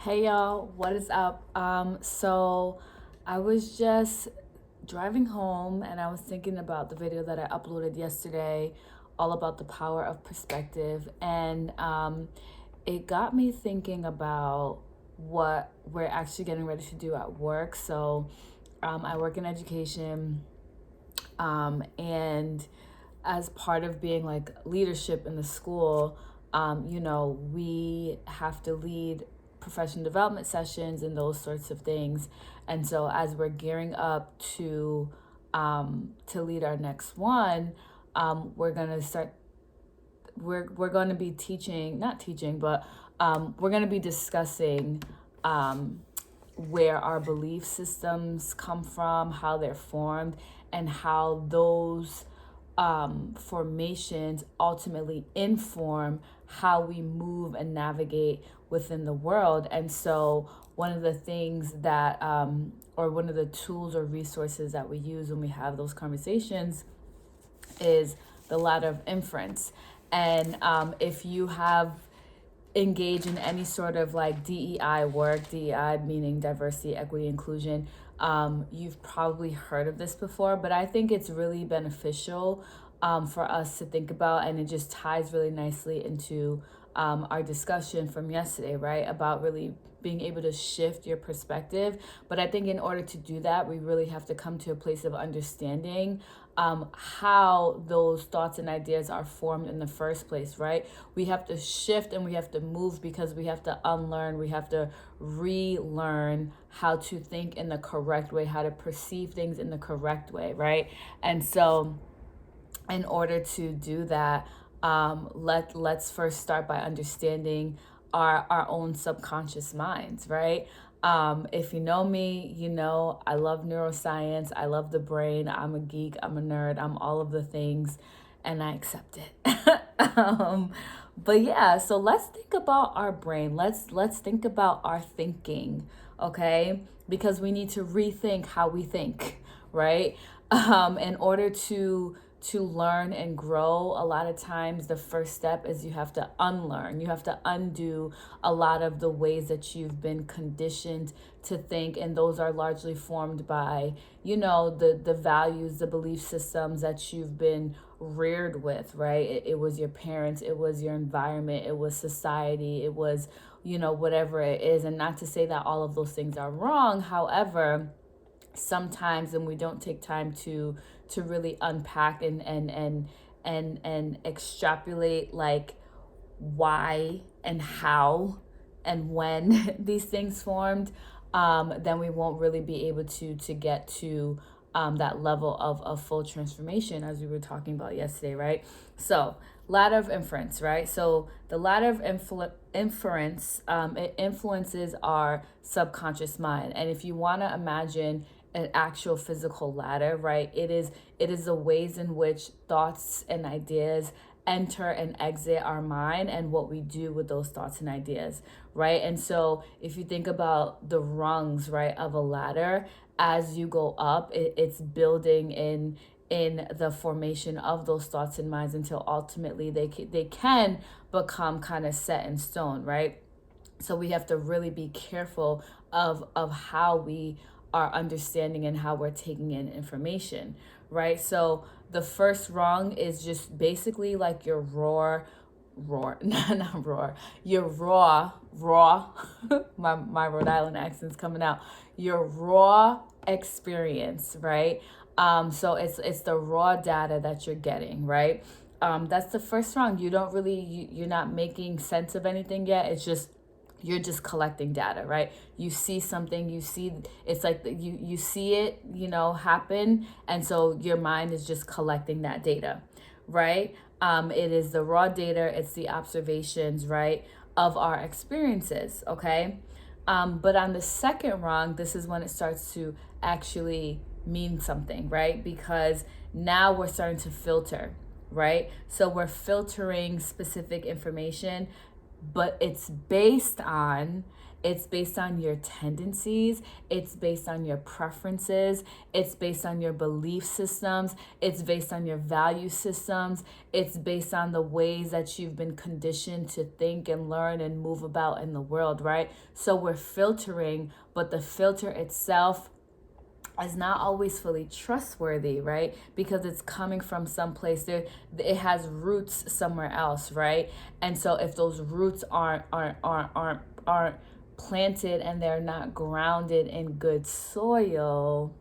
Hey y'all, what is up? So I was just driving home and I was thinking about the video that I uploaded yesterday, all about the power of perspective, and it got me thinking about what we're actually getting ready to do at work. I work in education, and as part of being like leadership in the school, we have to lead professional development sessions and those sorts of things. And so as we're gearing up to lead our next one, we're gonna start. We're going to be teaching, not teaching, but we're going to be discussing where our belief systems come from, how they're formed, and how those formations ultimately inform how we move and navigate within the world. And so, one of the things that, or one of the tools or resources that we use when we have those conversations is the ladder of inference. And if you have engaged in any sort of like DEI work, DEI meaning diversity, equity, inclusion, you've probably heard of this before, but I think it's really beneficial for us to think about, and it just ties really nicely into our discussion from yesterday, right? About really being able to shift your perspective. But I think in order to do that, we really have to come to a place of understanding how those thoughts and ideas are formed in the first place, right? We have to shift and we have to move because we have to unlearn, we have to relearn how to think in the correct way, how to perceive things in the correct way, right? And so, in order to do that, let's first start by understanding our own subconscious minds, right? If you know me, you know I love neuroscience, I love the brain, I'm a geek, I'm a nerd, I'm all of the things, and I accept it. But yeah, so let's think about our brain. Let's think about our thinking, okay? Because we need to rethink how we think, right? In order to learn and grow, a lot of times the first step is you have to unlearn. You have to undo a lot of the ways that you've been conditioned to think, and those are largely formed by, the values, the belief systems that you've been reared with, right? It was your parents, it was your environment, it was society, it was, whatever it is. And not to say that all of those things are wrong. However, sometimes when we don't take time to really unpack and extrapolate like why and how and when these things formed, then we won't really be able to get to that level of full transformation, as we were talking about yesterday, right? So, ladder of inference, right? So the ladder of inference, it influences our subconscious mind. And if you want to imagine an actual physical ladder, right, it is the ways in which thoughts and ideas enter and exit our mind and what we do with those thoughts and ideas, right? And so if you think about the rungs, right, of a ladder, as you go up, it's building in the formation of those thoughts and minds until ultimately they can become kind of set in stone, right? So we have to really be careful of how we are understanding and how we're taking in information, right? So the first rung is just basically like your not roar, your raw, my Rhode Island accent's coming out, your raw experience, right? So it's the raw data that you're getting, right? That's the first rung. You don't really, you're not making sense of anything yet. It's just, you're just collecting data, right? You see something, you see, it's like you see it, happen. And so your mind is just collecting that data, right? It is the raw data, it's the observations, right, of our experiences, okay? But on the second rung, this is when it starts to actually mean something, right? Because now we're starting to filter, right? So we're filtering specific information, but it's based on It's based on your tendencies. It's based on your preferences. It's based on your belief systems. It's based on your value systems. It's based on the ways that you've been conditioned to think and learn and move about in the world, right? So we're filtering, but the filter itself is not always fully trustworthy, right? Because it's coming from someplace there, it has roots somewhere else, right? And so if those roots aren't planted and they're not grounded in good soil,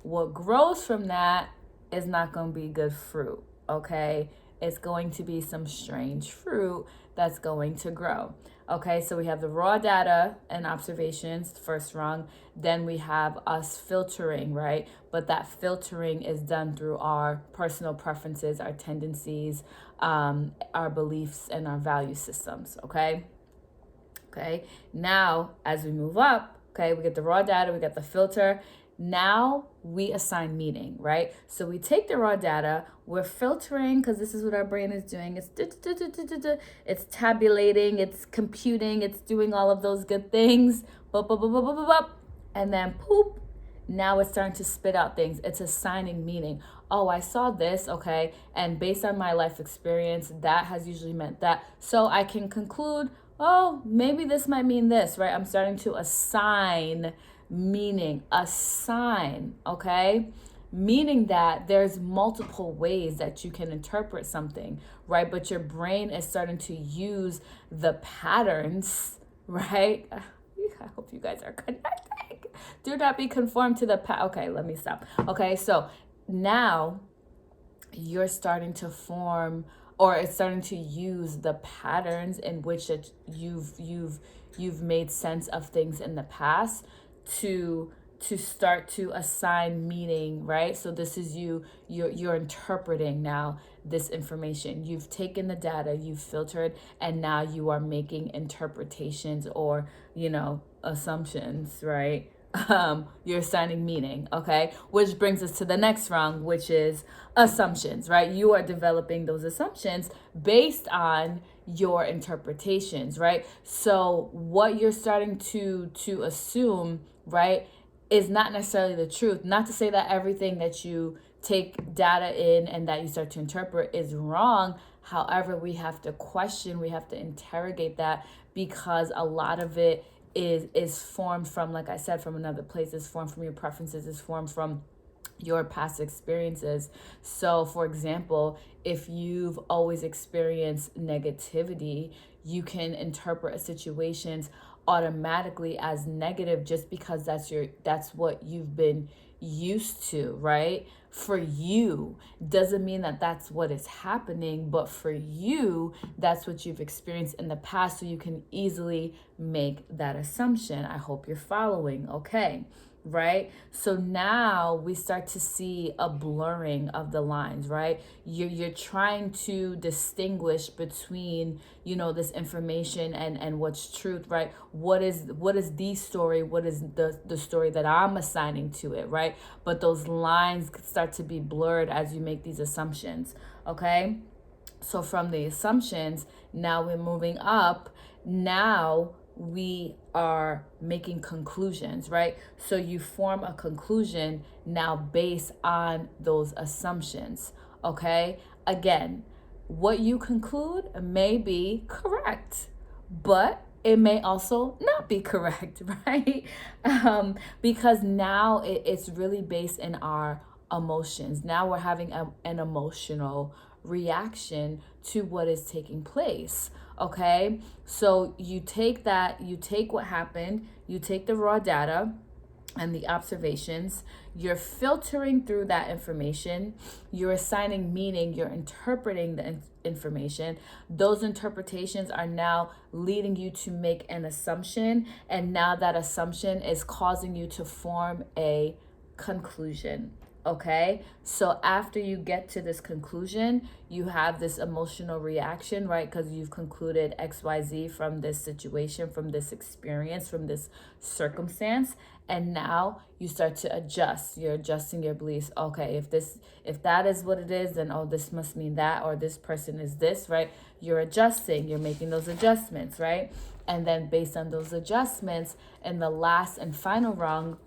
what grows from that is not going to be good fruit, okay? It's going to be some strange fruit that's going to grow. Okay, so we have the raw data and observations, first rung. Then we have us filtering, right? But that filtering is done through our personal preferences, our tendencies, our beliefs, and our value systems, okay? Okay, now as we move up, okay, we get the raw data, we get the filter. Now we assign meaning, right? So we take the raw data, we're filtering because this is what our brain is doing. It's tabulating, it's computing, it's doing all of those good things. And then poop, now it's starting to spit out things. It's assigning meaning. Oh, I saw this, okay, and based on my life experience, that has usually meant that. So I can conclude, oh, maybe this might mean this, right? I'm starting to assign meaning, okay? Meaning that there's multiple ways that you can interpret something, right? But your brain is starting to use the patterns, right? I hope you guys are connecting. Do not be conformed to the okay, let me stop. Okay, so now you're starting to form, or it's starting to use the patterns in which you've made sense of things in the past to start to assign meaning, right? So this is you're interpreting now this information. You've taken the data, you've filtered, and now you are making interpretations or, assumptions, right? You're assigning meaning, okay? Which brings us to the next rung, which is assumptions, right? You are developing those assumptions based on your interpretations, right? So what you're starting to assume, right, is not necessarily the truth. Not to say that everything that you take data in and that you start to interpret is wrong. However, we have to question, we have to interrogate that, because a lot of it is formed from, like I said, from another place. It's formed from your preferences. It's formed from your past experiences. So for example, if you've always experienced negativity, you can interpret situations automatically as negative just because that's what you've been used to, right? For you doesn't mean that that's what is happening, but for you, that's what you've experienced in the past, so you can easily make that assumption. I hope you're following, okay? Right? So now we start to see a blurring of the lines, right? You're trying to distinguish between, this information and what's truth, right? What is the story? What is the story that I'm assigning to it, right? But those lines start to be blurred as you make these assumptions, okay? So from the assumptions, now we're moving up. Now we are making conclusions, right? So you form a conclusion now based on those assumptions, okay? Again, what you conclude may be correct, but it may also not be correct, right? Because now it's really based in our emotions. Now we're having an emotional reaction to what is taking place, okay? So you take what happened, you take the raw data and the observations, you're filtering through that information, you're assigning meaning, you're interpreting the information. Those interpretations are now leading you to make an assumption, and now that assumption is causing you to form a conclusion, Okay, so after you get to this conclusion, you have this emotional reaction, right? Because you've concluded XYZ from this situation, from this experience, from this circumstance. And now you start to adjust. You're adjusting your beliefs. Okay, if that is what it is, then oh, this must mean that, or this person is this, right? You're adjusting, you're making those adjustments, right? And then based on those adjustments, in the last and final rung,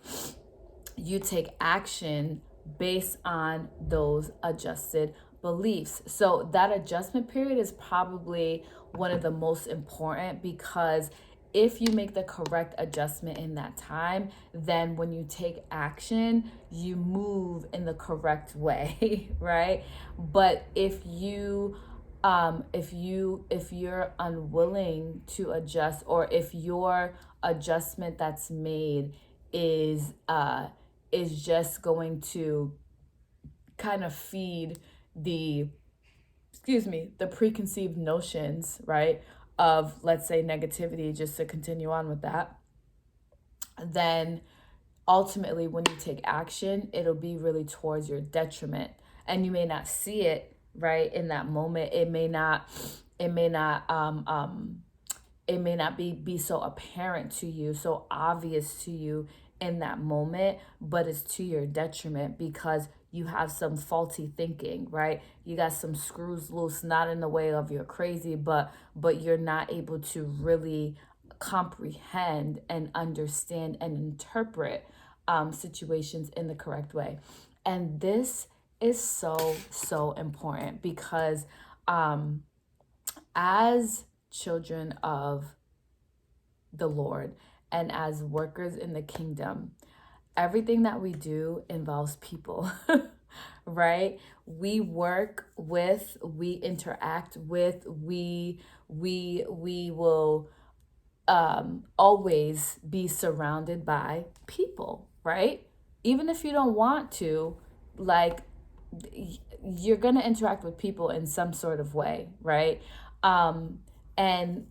you take action based on those adjusted beliefs. So that adjustment period is probably one of the most important, because if you make the correct adjustment in that time, then when you take action, you move in the correct way, right? But if you're unwilling to adjust, or if your adjustment that's made is just going to kind of feed the the preconceived notions, right, of, let's say, negativity, just to continue on with that, then ultimately when you take action, it'll be really towards your detriment. And you may not see it right in that moment. It may not it may not be so apparent to you, so obvious to you in that moment, but it's to your detriment, because you have some faulty thinking, right? You got some screws loose, not in the way of you're crazy, but you're not able to really comprehend and understand and interpret situations in the correct way. And this is so important, because as children of the Lord and as workers in the kingdom, everything that we do involves people, right? We work with, we interact with, we will always be surrounded by people, right? Even if you don't want to, like, you're going to interact with people in some sort of way, right? um and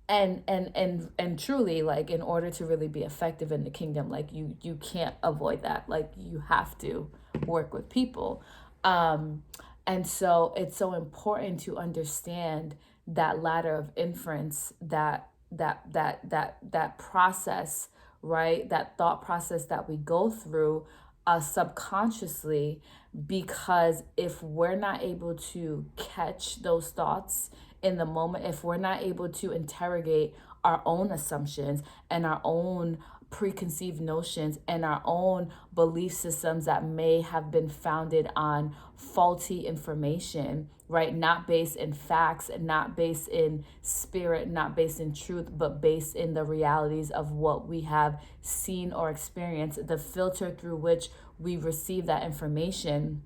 and truly, like, in order to really be effective in the kingdom, like, you can't avoid that. Like, you have to work with people. um and so it's so important to understand that ladder of inference, that process, right? That thought process that we go through subconsciously, because if we're not able to catch those thoughts in the moment, if we're not able to interrogate our own assumptions and our own preconceived notions and our own belief systems that may have been founded on faulty information, right? Not based in facts, not based in spirit, not based in truth, but based in the realities of what we have seen or experienced. The filter through which we receive that information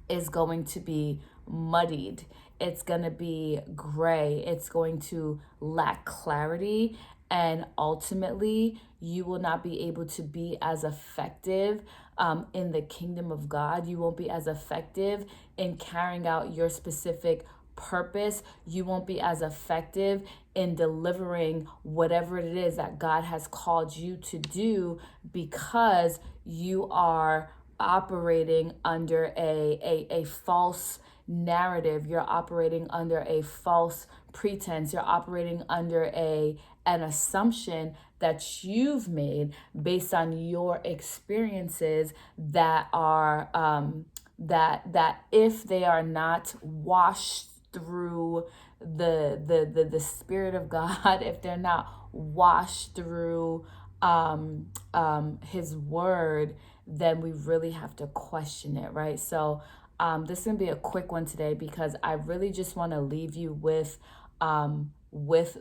is going to be muddied. It's going to be gray. It's going to lack clarity. And ultimately, you will not be able to be as effective in the kingdom of God. You won't be as effective in carrying out your specific purpose. You won't be as effective in delivering whatever it is that God has called you to do, because you are operating under a false narrative. You're operating under a false pretense. You're operating under an assumption that you've made based on your experiences that are that if they are not washed through the spirit of God, if they're not washed through his word, then we really have to question it, right? So this is gonna be a quick one today, because I really just want to leave you with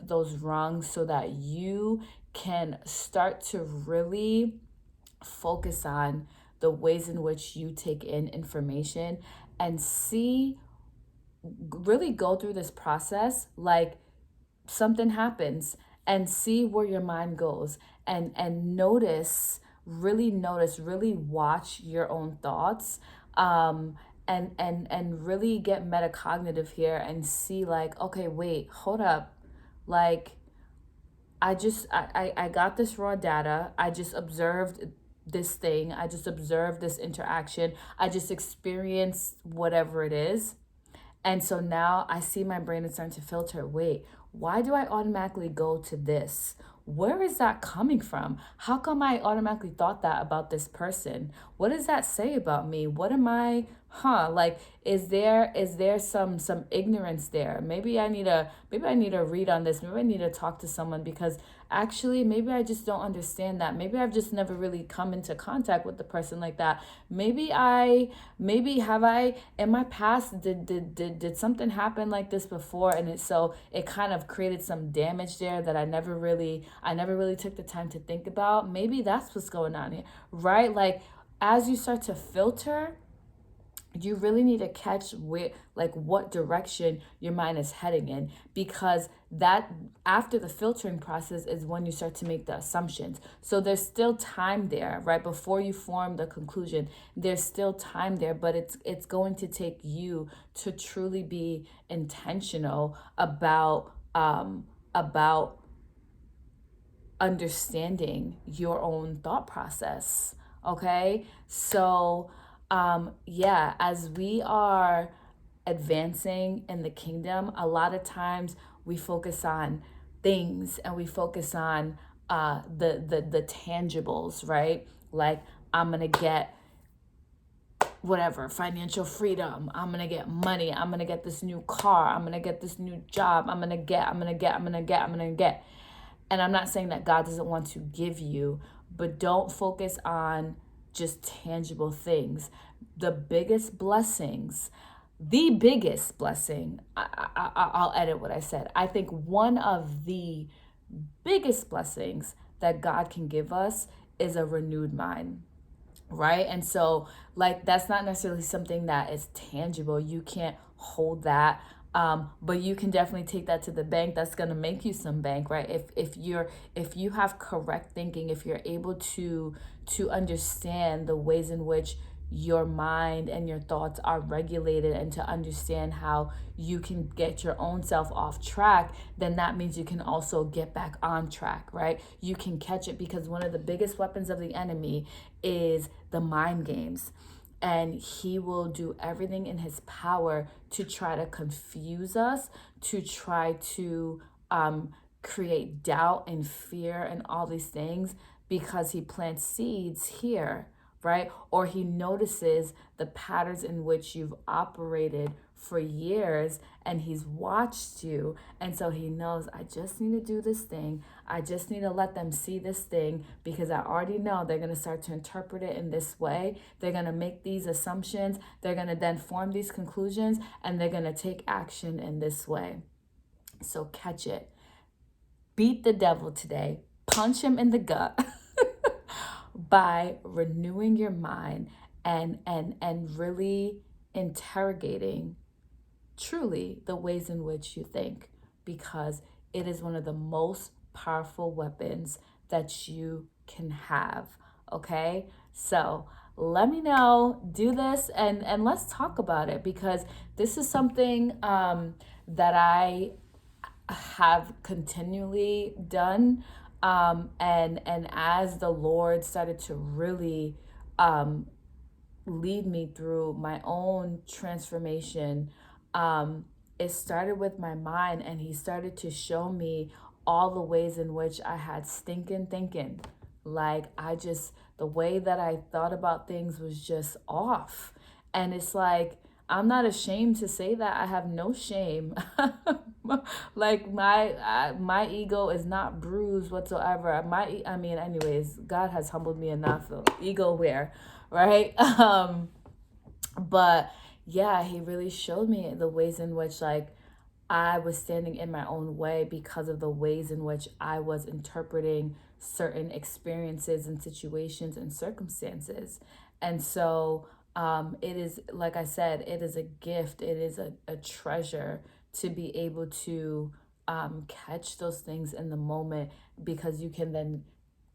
those rungs, so that you can start to really focus on the ways in which you take in information, and really go through this process like something happens, and see where your mind goes, and notice, really watch your own thoughts, and really get metacognitive here, and see, like, okay, wait, hold up, like, I got this raw data. I just observed this thing. I just observed this interaction. I just experienced whatever it is. And so now I see my brain is starting to filter. Wait, why do I automatically go to this? Where is that coming from? How come I automatically thought that about this person? What does that say about me? What am I, like, is there some ignorance there? Maybe I need to read on this. Maybe I need to talk to someone, because actually maybe I just don't understand that. Maybe I've just never really come into contact with the person like that. Maybe have I in my past, did something happen like this before, and it kind of created some damage there that I never really took the time to think about. Maybe that's what's going on here, right? Like, as you start to filter, you really need to catch where, like, what direction your mind is heading in, because that, after the filtering process, is when you start to make the assumptions. So there's still time there, right before you form the conclusion. There's still time there, but it's going to take you to truly be intentional about understanding your own thought process. Okay, so yeah, as we are advancing in the kingdom, a lot of times we focus on things, and we focus on the tangibles, right? Like, I'm gonna get whatever, financial freedom, I'm gonna get money, I'm gonna get this new car, I'm gonna get this new job, I'm gonna get. And I'm not saying that God doesn't want to give you, but don't focus on just tangible things. The biggest blessings, the biggest blessing, I'll edit what I said. I think one of the biggest blessings that God can give us is a renewed mind, right? And so, like, that's not necessarily something that is tangible. You can't hold that, but you can definitely take that to the bank. That's going to make you some bank, right? If you have correct thinking, if you're able to understand the ways in which your mind and your thoughts are regulated, and to understand how you can get your own self off track, then that means you can also get back on track, right? You can catch it, because one of the biggest weapons of the enemy is the mind games. And he will do everything in his power to try to confuse us, to try to create doubt and fear and all these things, because he plants seeds here, right? Or he notices the patterns in which you've operated for years, and he's watched you. And so he knows, I just need to do this thing. I just need to let them see this thing, because I already know they're going to start to interpret it in this way. They're going to make these assumptions. They're going to then form these conclusions, and they're going to take action in this way. So catch it. Beat the devil today. Punch him in the gut by renewing your mind, and really interrogating truly the ways in which you think, because it is one of the most powerful weapons that you can have. Okay, so let me know, do this, and let's talk about it, because this is something that I have continually done, and as the Lord started to really lead me through my own transformation, it started with my mind, and he started to show me all the ways in which I had stinking thinking. Like, the way that I thought about things was just off. And it's like, I'm not ashamed to say that. I have no shame. Like, my ego is not bruised whatsoever. Anyways, God has humbled me enough. Ego where, right? But yeah, he really showed me the ways in which, like, I was standing in my own way because of the ways in which I was interpreting certain experiences and situations and circumstances. And so it is, like I said, it is a gift, it is a treasure to be able to catch those things in the moment, because you can then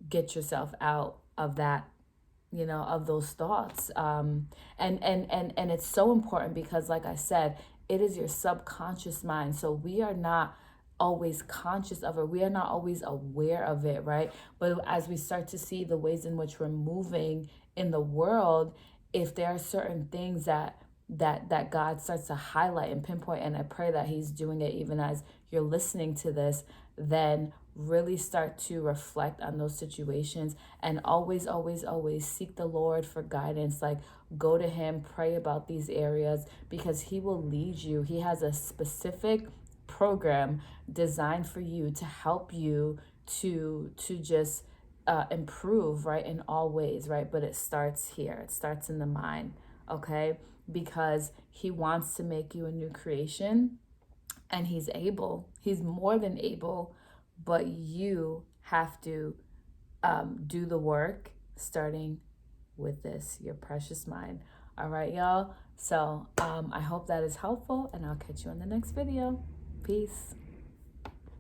get yourself out of that, of those thoughts. And it's so important, because, like I said, it is your subconscious mind. So we are not always conscious of it. We are not always aware of it, right? But as we start to see the ways in which we're moving in the world, if there are certain things that God starts to highlight and pinpoint, and I pray that he's doing it even as you're listening to this, then really start to reflect on those situations, and always, always, always seek the Lord for guidance. Like, go to him, pray about these areas, because he will lead you. He has a specific program designed for you to help you to just improve, right, in all ways, right? But it starts here. It starts in the mind, okay? Because he wants to make you a new creation, and he's able. He's more than able, but you have to do the work, starting with this, your precious mind. All right, y'all. So I hope that is helpful, and I'll catch you in the next video. Peace.